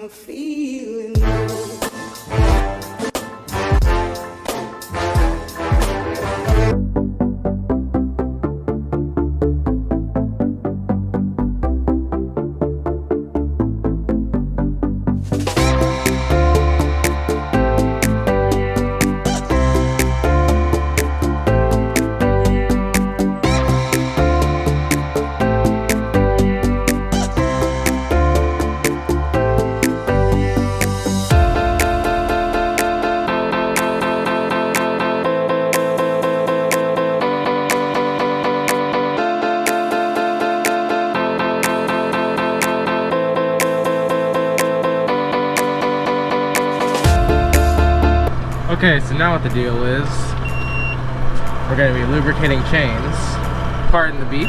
I'm feeling low. Okay, so now what the deal is, we're going to be lubricating chains. Pardon the beeps.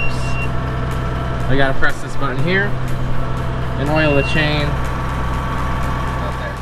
I gotta press this button here and oil the chain up there.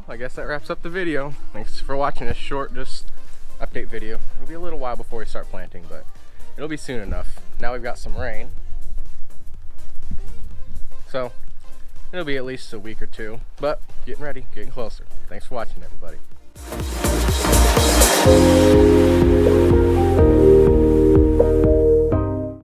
I guess that wraps up the video. Thanks for watching this short just update video. It'll be a little while before we start planting, but it'll be soon enough. Now we've got some rain, so it'll be at least a week or two, but getting ready, getting closer. Thanks for watching, everybody.